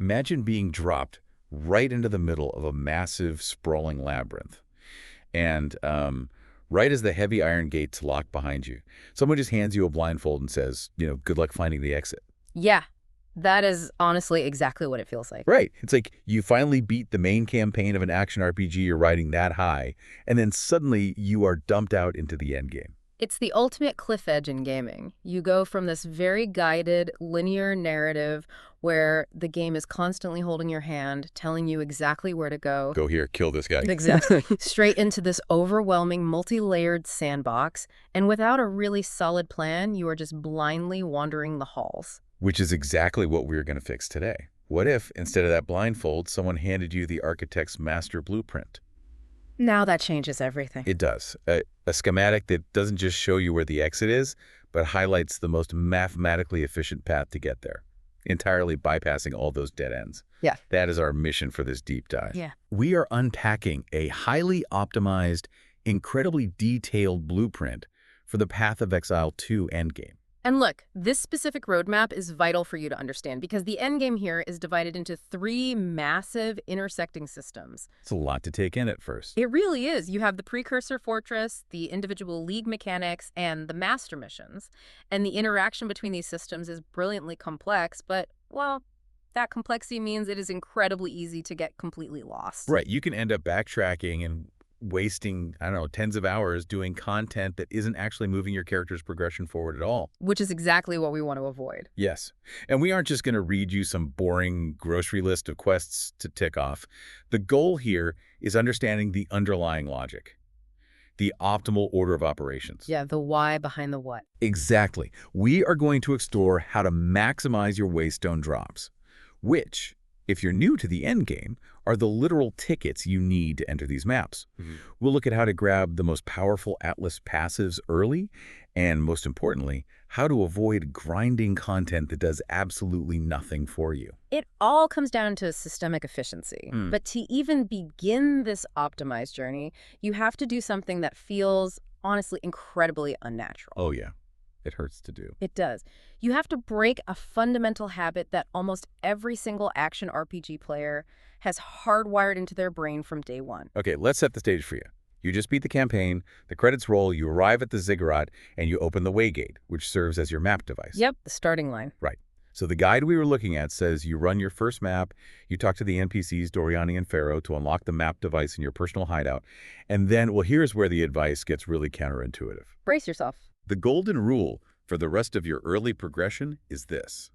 Imagine being dropped right into the middle of a massive, sprawling labyrinth. And right as the heavy iron gates lock behind you, someone just hands you a blindfold and says, good luck finding the exit. Yeah, that is honestly exactly what it feels like. Right. It's like you finally beat the main campaign of an action RPG you're riding that high, and then suddenly you are dumped out into the endgame. It's the ultimate cliff edge in gaming. You go from this very guided, linear narrative where the game is constantly holding your hand, telling you exactly where to go. Go here, kill this guy. Exactly. Straight into this overwhelming, multi-layered sandbox. And without a really solid plan, you are just blindly wandering the halls. Which is exactly what we're going to fix today. What if, instead of that blindfold, someone handed you the architect's master blueprint? Now that changes everything. It does. A schematic that doesn't just show you where the exit is, but highlights the most mathematically efficient path to get there, entirely bypassing all those dead ends. Yeah. That is our mission for this deep dive. Yeah. We are unpacking a highly optimized, incredibly detailed blueprint for the Path of Exile 2 endgame. And look, this specific roadmap is vital for you to understand because the endgame here is divided into 3 massive intersecting systems. It's a lot to take in at first. It really is. You have the Precursor Fortress, the individual league mechanics, and the master missions. And the interaction between these systems is brilliantly complex, but, well, that complexity means it is incredibly easy to get completely lost. Right. You can end up backtracking and wasting, tens of hours doing content that isn't actually moving your character's progression forward at all. Which is exactly what we want to avoid. Yes. And we aren't just going to read you some boring grocery list of quests to tick off. The goal here is understanding the underlying logic, the optimal order of operations. Yeah, the why behind the what. Exactly. We are going to explore how to maximize your Waystone drops, which, if you're new to the endgame, are the literal tickets you need to enter these maps. We'll look at how to grab the most powerful Atlas passives early, and most importantly, how to avoid grinding content that does absolutely nothing for you. It all comes down to systemic efficiency. But to even begin this optimized journey, you have to do something that feels, honestly, incredibly unnatural. Oh, yeah. It hurts to do. It does. You have to break a fundamental habit that almost every single action RPG player has hardwired into their brain from day one. Okay, let's set the stage for you. You just beat the campaign, the credits roll, you arrive at the Ziggurat, and you open the Waygate, which serves as your map device. Yep, the starting line. Right. So the guide we were looking at says you run your first map, you talk to the NPCs, Doriani and Pharaoh, to unlock the map device in your personal hideout, and then, well, here's where the advice gets really counterintuitive. Brace yourself. The golden rule for the rest of your early progression is this.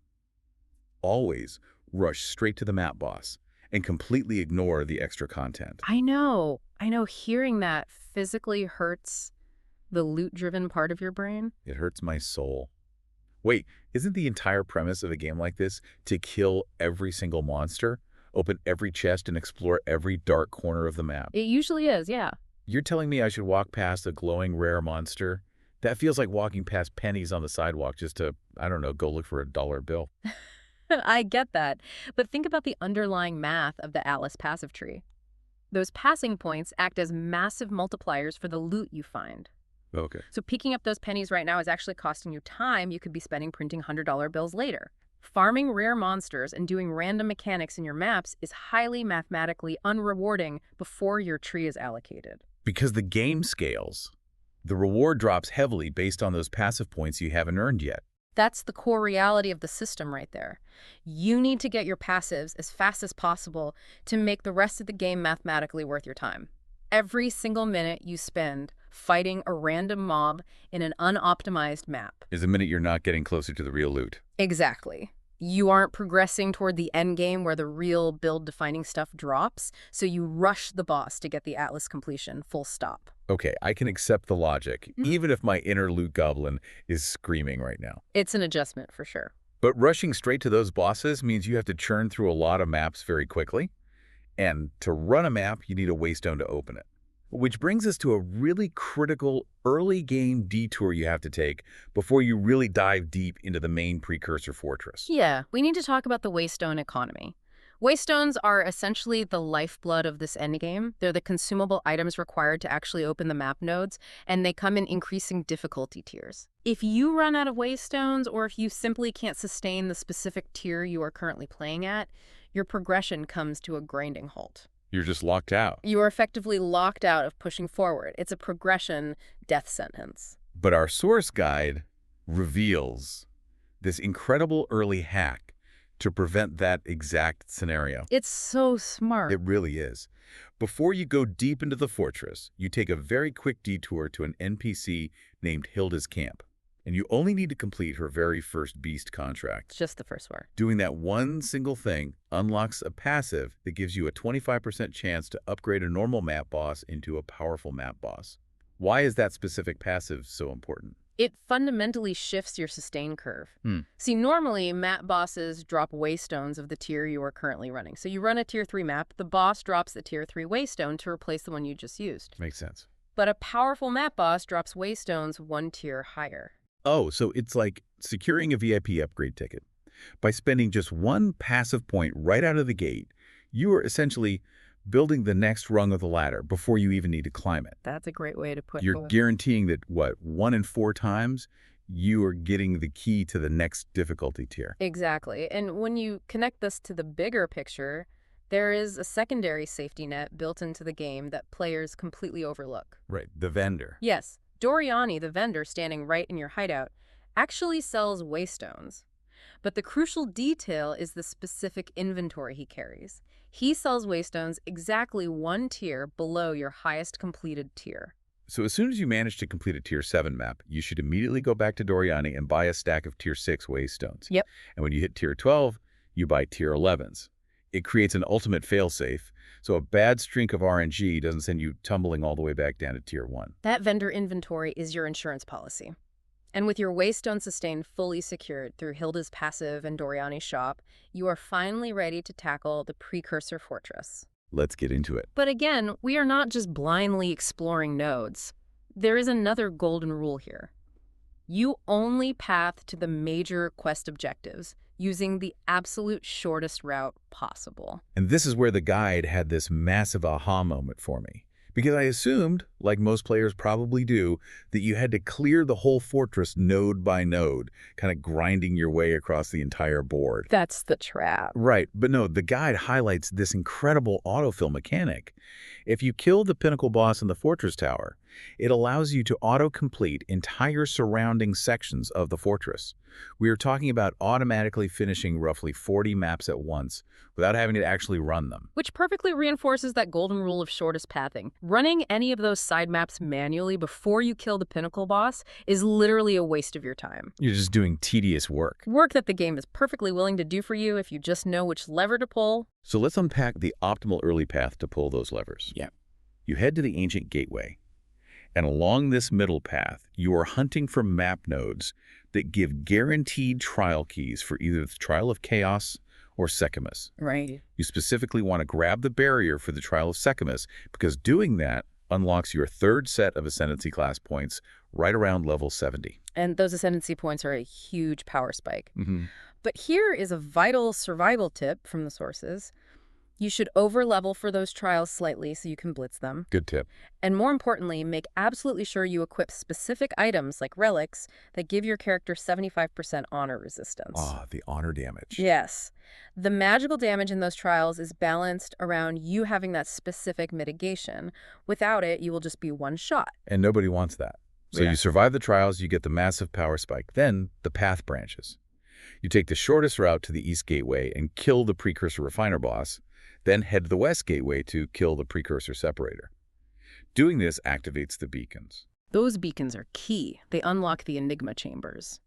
Always rush straight to the map boss and completely ignore the extra content. I know. Hearing that physically hurts the loot-driven part of your brain. It hurts my soul. Wait, isn't the entire premise of a game like this to kill every single monster, open every chest, and explore every dark corner of the map? It usually is, yeah. You're telling me I should walk past a glowing rare monster? That feels like walking past pennies on the sidewalk just to, go look for a dollar bill. I get that. But think about the underlying math of the Atlas passive tree. Those passing points act as massive multipliers for the loot you find. Okay. So picking up those pennies right now is actually costing you time you could be spending printing $100 bills later. Farming rare monsters and doing random mechanics in your maps is highly mathematically unrewarding before your tree is allocated. Because the game scales. The reward drops heavily based on those passive points you haven't earned yet. That's the core reality of the system right there. You need to get your passives as fast as possible to make the rest of the game mathematically worth your time. Every single minute you spend fighting a random mob in an unoptimized map is a minute you're not getting closer to the real loot. Exactly. You aren't progressing toward the end game where the real build-defining stuff drops, so you rush the boss to get the Atlas completion, full stop. Okay, I can accept the logic, even if my inner loot goblin is screaming right now. It's an adjustment for sure. But rushing straight to those bosses means you have to churn through a lot of maps very quickly. And to run a map, you need a Waystone to open it. Which brings us to a really critical early game detour you have to take before you really dive deep into the main Precursor Fortress. Yeah, we need to talk about the Waystone economy. Waystones are essentially the lifeblood of this endgame. They're the consumable items required to actually open the map nodes, and they come in increasing difficulty tiers. If you run out of Waystones, or if you simply can't sustain the specific tier you are currently playing at, your progression comes to a grinding halt. You're just locked out. You are effectively locked out of pushing forward. It's a progression death sentence. But our source guide reveals this incredible early hack to prevent that exact scenario. It's so smart. It really is. Before you go deep into the fortress, you take a very quick detour to an NPC named Hilda's camp. And you only need to complete her very first beast contract. Just the first one. Doing that one single thing unlocks a passive that gives you a 25% chance to upgrade a normal map boss into a powerful map boss. Why is that specific passive so important? It fundamentally shifts your sustain curve. See, normally map bosses drop waystones of the tier you are currently running. So you run a tier 3 map, the boss drops the tier 3 waystone to replace the one you just used. Makes sense. But a powerful map boss drops waystones one tier higher. Oh, so it's like securing a VIP upgrade ticket. By spending just one passive point right out of the gate, you are essentially building the next rung of the ladder before you even need to climb it. That's a great way to put it. You're guaranteeing that, 1 in 4 times, you are getting the key to the next difficulty tier. Exactly. And when you connect this to the bigger picture, there is a secondary safety net built into the game that players completely overlook. Right, the vendor. Yes, Doriani, the vendor standing right in your hideout, actually sells waystones. But the crucial detail is the specific inventory he carries. He sells waystones exactly one tier below your highest completed tier. So as soon as you manage to complete a tier 7 map, you should immediately go back to Doriani and buy a stack of tier 6 waystones. Yep. And when you hit tier 12, you buy tier 11s. It creates an ultimate failsafe, so a bad streak of RNG doesn't send you tumbling all the way back down to tier 1. That vendor inventory is your insurance policy. And with your waystone sustain fully secured through Hilda's passive and Doriani's shop, you are finally ready to tackle the Precursor Fortress. Let's get into it. But again, we are not just blindly exploring nodes. There is another golden rule here. You only path to the major quest objectives using the absolute shortest route possible. And this is where the guide had this massive aha moment for me. Because I assumed, like most players probably do, that you had to clear the whole fortress node by node, kind of grinding your way across the entire board. That's the trap. Right, but no, the guide highlights this incredible autofill mechanic. If you kill the pinnacle boss in the fortress tower, it allows you to auto-complete entire surrounding sections of the fortress. We are talking about automatically finishing roughly 40 maps at once without having to actually run them. Which perfectly reinforces that golden rule of shortest pathing. Running any of those side maps manually before you kill the pinnacle boss is literally a waste of your time. You're just doing tedious work. Work that the game is perfectly willing to do for you if you just know which lever to pull. So let's unpack the optimal early path to pull those levers. Yeah. You head to the ancient gateway. And along this middle path, you are hunting for map nodes that give guaranteed trial keys for either the Trial of Chaos or Sekimus. Right. You specifically want to grab the barrier for the Trial of Sekimus because doing that unlocks your third set of Ascendancy class points right around level 70. And those Ascendancy points are a huge power spike. Mm-hmm. But here is a vital survival tip from the sources. You should over-level for those trials slightly so you can blitz them. Good tip. And more importantly, make absolutely sure you equip specific items like relics that give your character 75% honor resistance. Ah, the honor damage. Yes. The magical damage in those trials is balanced around you having that specific mitigation. Without it, you will just be one shot. And nobody wants that. So Yeah. you survive the trials, you get the massive power spike. Then the path branches. You take the shortest route to the East Gateway and kill the Precursor Refiner boss, then head to the West Gateway to kill the Precursor Separator. Doing this activates the beacons. Those beacons are key. They unlock the Enigma chambers.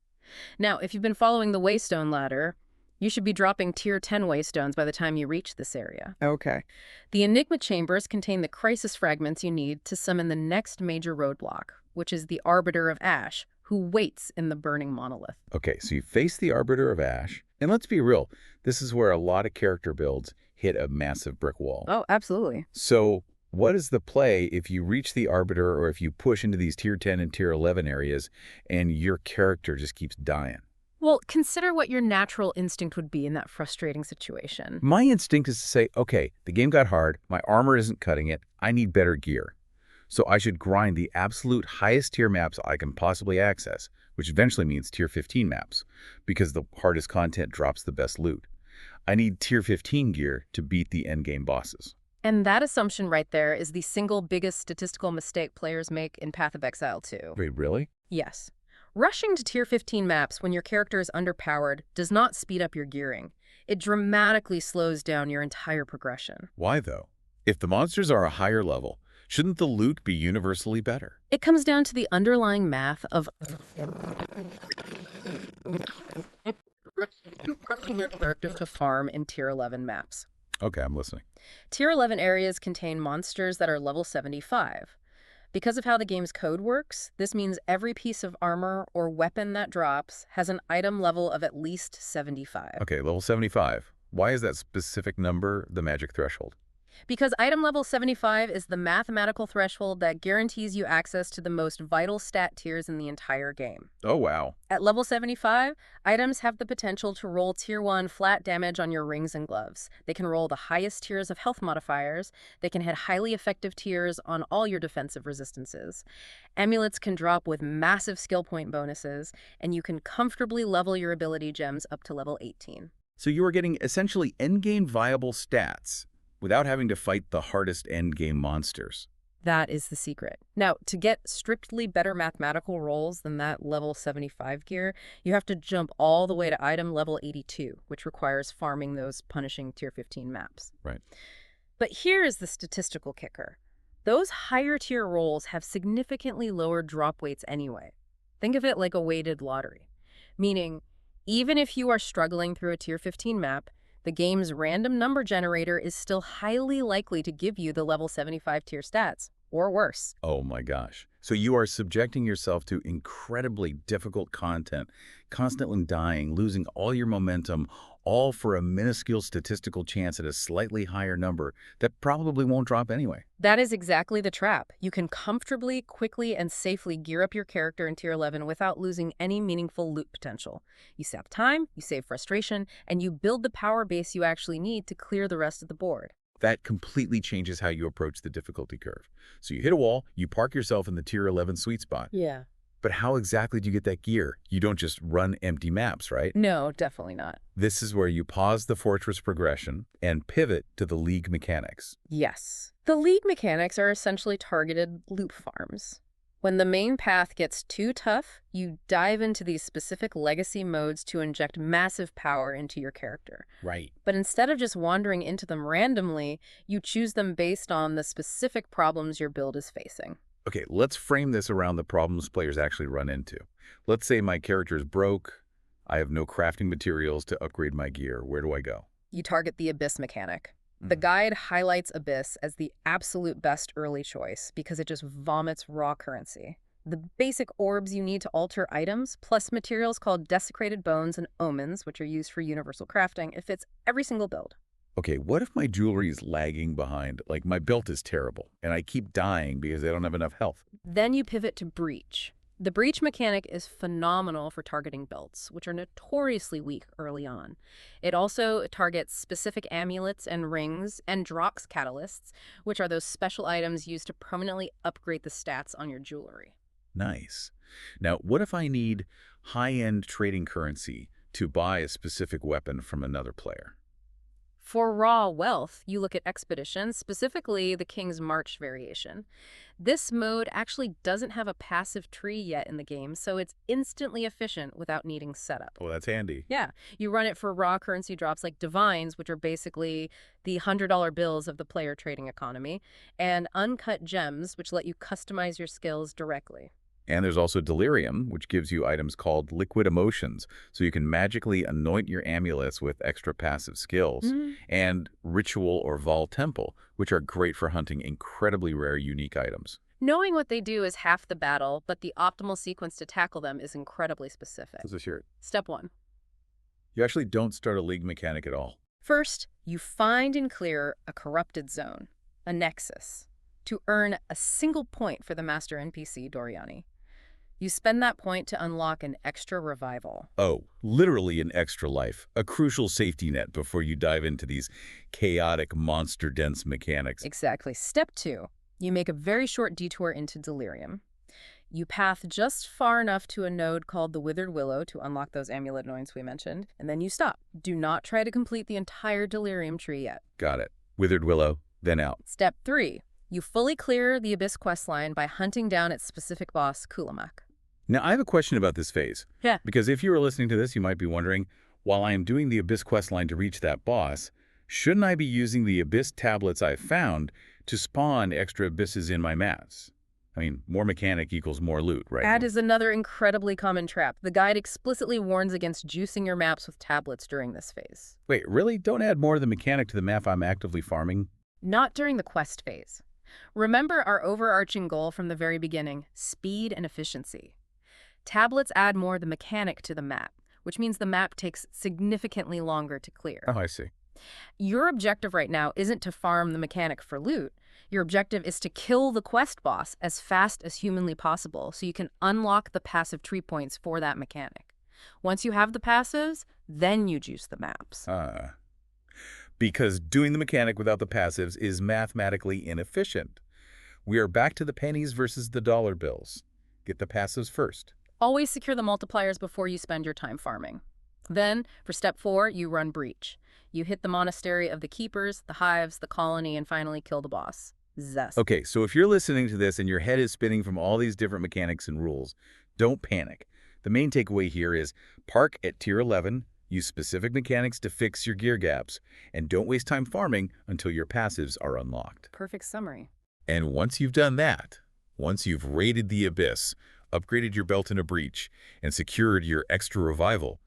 Now, if you've been following the Waystone ladder, you should be dropping tier 10 Waystones by the time you reach this area. Okay. The Enigma chambers contain the Crisis Fragments you need to summon the next major roadblock, which is the Arbiter of Ash, who waits in the Burning Monolith. Okay, so you face the Arbiter of Ash, and let's be real, this is where a lot of character builds hit a massive brick wall. Oh, absolutely. So what is the play if you reach the Arbiter or if you push into these tier 10 and tier 11 areas and your character just keeps dying? Well, consider what your natural instinct would be in that frustrating situation. My instinct is to say, okay, the game got hard, my armor isn't cutting it, I need better gear. So I should grind the absolute highest tier maps I can possibly access, which eventually means tier 15 maps, because the hardest content drops the best loot. I need tier 15 gear to beat the endgame bosses. And that assumption right there is the single biggest statistical mistake players make in Path of Exile 2. Wait, really? Yes. Rushing to tier 15 maps when your character is underpowered does not speed up your gearing. It dramatically slows down your entire progression. Why, though? If the monsters are a higher level, shouldn't the loot be universally better? It comes down to the underlying math of to farm in tier 11 maps. Okay, I'm listening. Tier 11 areas contain monsters that are level 75. Because of how the game's code works, this means every piece of armor or weapon that drops has an item level of at least 75. Okay, level 75. Why is that specific number the magic threshold? Because item level 75 is the mathematical threshold that guarantees you access to the most vital stat tiers in the entire game. Oh, wow. At level 75, items have the potential to roll tier 1 flat damage on your rings and gloves. They can roll the highest tiers of health modifiers. They can hit highly effective tiers on all your defensive resistances. Amulets can drop with massive skill point bonuses, and you can comfortably level your ability gems up to level 18. So you are getting essentially endgame viable stats without having to fight the hardest endgame monsters. That is the secret. Now, to get strictly better mathematical rolls than that level 75 gear, you have to jump all the way to item level 82, which requires farming those punishing tier 15 maps. Right. But here is the statistical kicker. Those higher tier rolls have significantly lower drop weights anyway. Think of it like a weighted lottery, meaning even if you are struggling through a tier 15 map, the game's random number generator is still highly likely to give you the level 75 tier stats, or worse. Oh my gosh. So you are subjecting yourself to incredibly difficult content, constantly dying, losing all your momentum, all for a minuscule statistical chance at a slightly higher number that probably won't drop anyway. That is exactly the trap. You can comfortably, quickly, and safely gear up your character in tier 11 without losing any meaningful loot potential. You save time, you save frustration, and you build the power base you actually need to clear the rest of the board. That completely changes how you approach the difficulty curve. So you hit a wall, you park yourself in the tier 11 sweet spot. Yeah. But how exactly do you get that gear? You don't just run empty maps, right? No, definitely not. This is where you pause the fortress progression and pivot to the League mechanics. Yes. The League mechanics are essentially targeted loop farms. When the main path gets too tough, you dive into these specific legacy modes to inject massive power into your character. Right. But instead of just wandering into them randomly, you choose them based on the specific problems your build is facing. Okay, let's frame this around the problems players actually run into. Let's say my character is broke, I have no crafting materials to upgrade my gear. Where do I go? You target the Abyss mechanic. The guide highlights Abyss as the absolute best early choice because it just vomits raw currency. The basic orbs you need to alter items, plus materials called desecrated bones and omens, which are used for universal crafting, it fits every single build. Okay, what if my jewelry is lagging behind? Like my belt is terrible, and I keep dying because I don't have enough health. Then you pivot to Breach. The Breach mechanic is phenomenal for targeting belts, which are notoriously weak early on. It also targets specific amulets and rings, and drops catalysts, which are those special items used to permanently upgrade the stats on your jewelry. Nice. Now, what if I need high-end trading currency to buy a specific weapon from another player? For raw wealth, you look at Expedition, specifically the King's March variation. This mode actually doesn't have a passive tree yet in the game, so it's instantly efficient without needing setup. Oh, that's handy. Yeah, you run it for raw currency drops like Divines, which are basically the $100 bills of the player trading economy, and uncut gems, which let you customize your skills directly. And there's also Delirium, which gives you items called Liquid Emotions, so you can magically anoint your amulets with extra passive skills, and Ritual or Vol Temple, which are great for hunting incredibly rare unique items. Knowing what they do is half the battle, but the optimal sequence to tackle them is incredibly specific. Let's hear it. Step 1. You actually don't start a league mechanic at all. First, you find and clear a corrupted zone, a nexus, to earn a single point for the master NPC, Doriani. You spend that point to unlock an extra revival. Oh, literally an extra life, a crucial safety net before you dive into these chaotic, monster-dense mechanics. Exactly. Step 2. You make a very short detour into Delirium. You path just far enough to a node called the Withered Willow to unlock those amulet anoints we mentioned, and then you stop. Do not try to complete the entire delirium tree yet. Got it. Withered Willow, then out. Step 3. You fully clear the Abyss questline by hunting down its specific boss, Kulamak. Now, I have a question about this phase. Yeah. Because if you were listening to this, you might be wondering, while I am doing the Abyss questline to reach that boss, shouldn't I be using the Abyss tablets I've found to spawn extra abysses in my maps? I mean, more mechanic equals more loot, right? That is another incredibly common trap. The guide explicitly warns against juicing your maps with tablets during this phase. Wait, really? Don't add more of the mechanic to the map I'm actively farming? Not during the quest phase. Remember our overarching goal from the very beginning, speed and efficiency. Tablets add more of the mechanic to the map, which means the map takes significantly longer to clear. Oh, I see. Your objective right now isn't to farm the mechanic for loot. Your objective is to kill the quest boss as fast as humanly possible so you can unlock the passive tree points for that mechanic. Once you have the passives, then you juice the maps. Because doing the mechanic without the passives is mathematically inefficient. We are back to the pennies versus the dollar bills. Get the passives first. Always secure the multipliers before you spend your time farming. Then, for step 4, you run Breach. You hit the Monastery of the Keepers, the Hives, the Colony, and finally kill the boss. Zest. Okay, so if you're listening to this and your head is spinning from all these different mechanics and rules, don't panic. The main takeaway here is park at tier 11, use specific mechanics to fix your gear gaps, and don't waste time farming until your passives are unlocked. Perfect summary. And once you've done that, once you've raided the Abyss, upgraded your belt in a Breach, and secured your extra revival,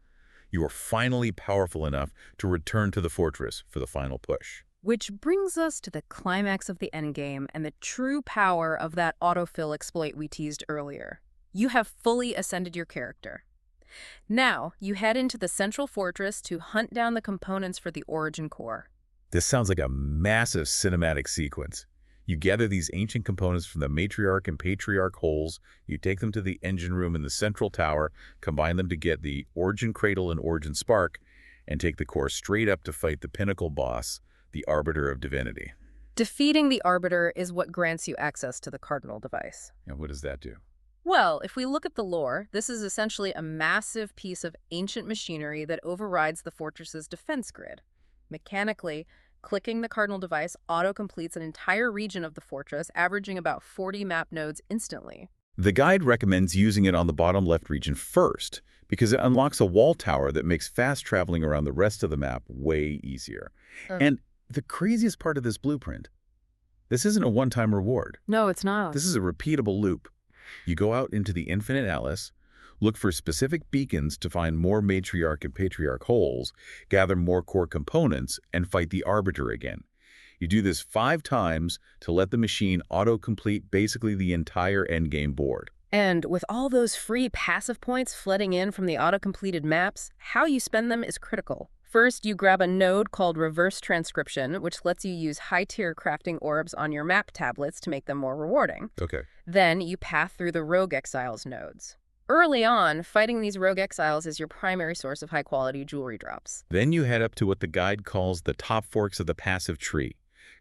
you are finally powerful enough to return to the fortress for the final push. Which brings us to the climax of the endgame and the true power of that autofill exploit we teased earlier. You have fully ascended your character. Now, you head into the central fortress to hunt down the components for the Origin Core. This sounds like a massive cinematic sequence. You gather these ancient components from the Matriarch and Patriarch holes, you take them to the engine room in the central tower, combine them to get the Origin Cradle and Origin Spark, and take the core straight up to fight the pinnacle boss, the Arbiter of Divinity. Defeating the Arbiter is what grants you access to the Cardinal device. And what does that do? Well, if we look at the lore, this is essentially a massive piece of ancient machinery that overrides the fortress's defense grid. Mechanically, clicking the Cardinal device auto-completes an entire region of the fortress, averaging about 40 map nodes instantly. The guide recommends using it on the bottom left region first, because it unlocks a wall tower that makes fast traveling around the rest of the map way easier. And the craziest part of this blueprint, this isn't a one-time reward. No, it's not. This is a repeatable loop. You go out into the Infinite Atlas, look for specific beacons to find more Matriarch and Patriarch holes, gather more core components, and fight the Arbiter again. You do this 5 times to let the machine auto-complete basically the entire endgame board. And with all those free passive points flooding in from the auto-completed maps, how you spend them is critical. First, you grab a node called Reverse Transcription, which lets you use high-tier crafting orbs on your map tablets to make them more rewarding. Okay. Then you path through the Rogue Exiles nodes. Early on, fighting these Rogue Exiles is your primary source of high-quality jewelry drops. Then you head up to what the guide calls the top forks of the passive tree,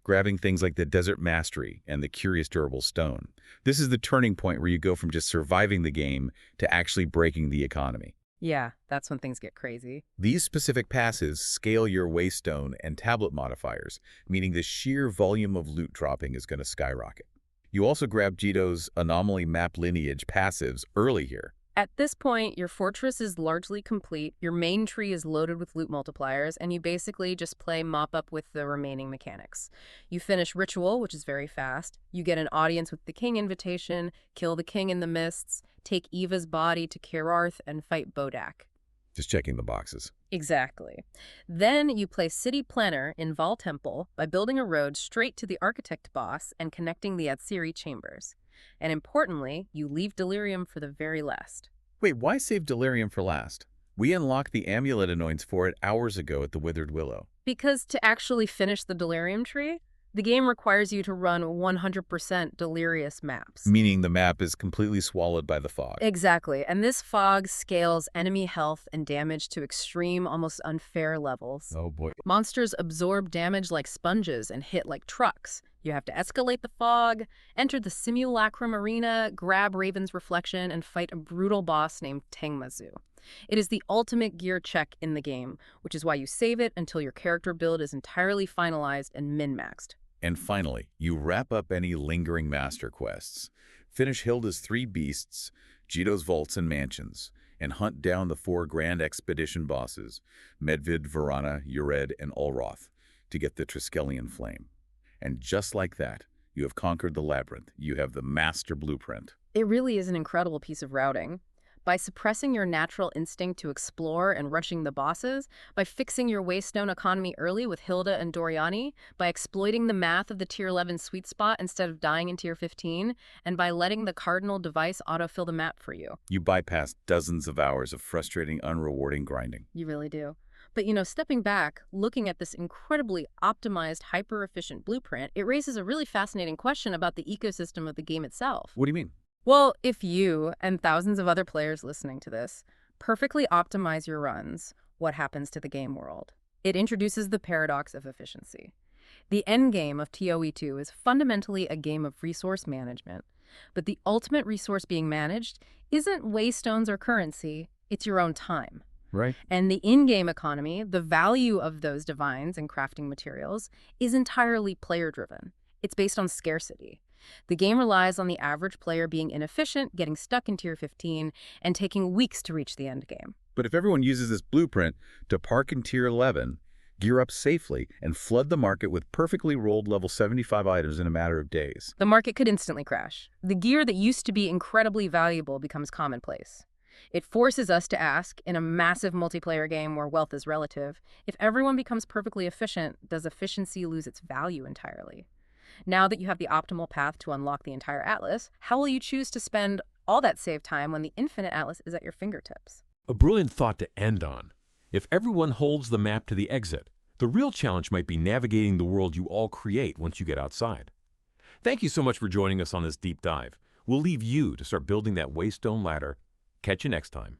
grabbing things like the Desert Mastery and the Curious Durable Stone. This is the turning point where you go from just surviving the game to actually breaking the economy. Yeah, that's when things get crazy. These specific passives scale your Waystone and tablet modifiers, meaning the sheer volume of loot dropping is going to skyrocket. You also grab Jito's Anomaly Map Lineage passives early here. At this point, your fortress is largely complete, your main tree is loaded with loot multipliers, and you basically just play mop-up with the remaining mechanics. You finish Ritual, which is very fast. You get an audience with the King invitation, kill the King in the Mists, take Eva's body to Kirarth, and fight Bodak. Just checking the boxes. Exactly. Then you play City Planner in Val Temple by building a road straight to the Architect boss and connecting the Atsiri chambers. And importantly, you leave Delirium for the very last. Wait, why save Delirium for last? We unlocked the amulet anoints for it hours ago at the Withered Willow. Because to actually finish the Delirium tree, the game requires you to run 100% delirious maps. Meaning the map is completely swallowed by the fog. Exactly, and this fog scales enemy health and damage to extreme, almost unfair levels. Oh boy. Monsters absorb damage like sponges and hit like trucks, You have to escalate the fog, enter the simulacrum arena, grab Raven's reflection, and fight a brutal boss named Tengmazu. It is the ultimate gear check in the game, which is why you save it until your character build is entirely finalized and min-maxed. And finally, you wrap up any lingering master quests. Finish Hilda's 3 beasts, Jito's vaults and mansions, and hunt down the 4 grand expedition bosses, Medvid, Varana, Ured, and Ulroth, to get the Triskelion Flame. And just like that, you have conquered the labyrinth. You have the master blueprint. It really is an incredible piece of routing. By suppressing your natural instinct to explore and rushing the bosses, by fixing your Waystone economy early with Hilda and Doriani, by exploiting the math of the Tier 11 sweet spot instead of dying in Tier 15, and by letting the Cardinal device autofill the map for you. You bypass dozens of hours of frustrating, unrewarding grinding. You really do. But, stepping back, looking at this incredibly optimized, hyper-efficient blueprint, it raises a really fascinating question about the ecosystem of the game itself. What do you mean? Well, if you, and thousands of other players listening to this, perfectly optimize your runs, what happens to the game world? It introduces the paradox of efficiency. The endgame of ToE2 is fundamentally a game of resource management, but the ultimate resource being managed isn't waystones or currency, it's your own time. Right. And the in-game economy, the value of those divines and crafting materials, is entirely player-driven. It's based on scarcity. The game relies on the average player being inefficient, getting stuck in Tier 15, and taking weeks to reach the end game. But if everyone uses this blueprint to park in Tier 11, gear up safely, and flood the market with perfectly rolled level 75 items in a matter of days, the market could instantly crash. The gear that used to be incredibly valuable becomes commonplace. It forces us to ask, in a massive multiplayer game where wealth is relative, if everyone becomes perfectly efficient, does efficiency lose its value entirely? Now that you have the optimal path to unlock the entire Atlas, how will you choose to spend all that saved time when the infinite Atlas is at your fingertips? A brilliant thought to end on. If everyone holds the map to the exit, the real challenge might be navigating the world you all create once you get outside. Thank you so much for joining us on this deep dive. We'll leave you to start building that Waystone ladder. Catch you next time.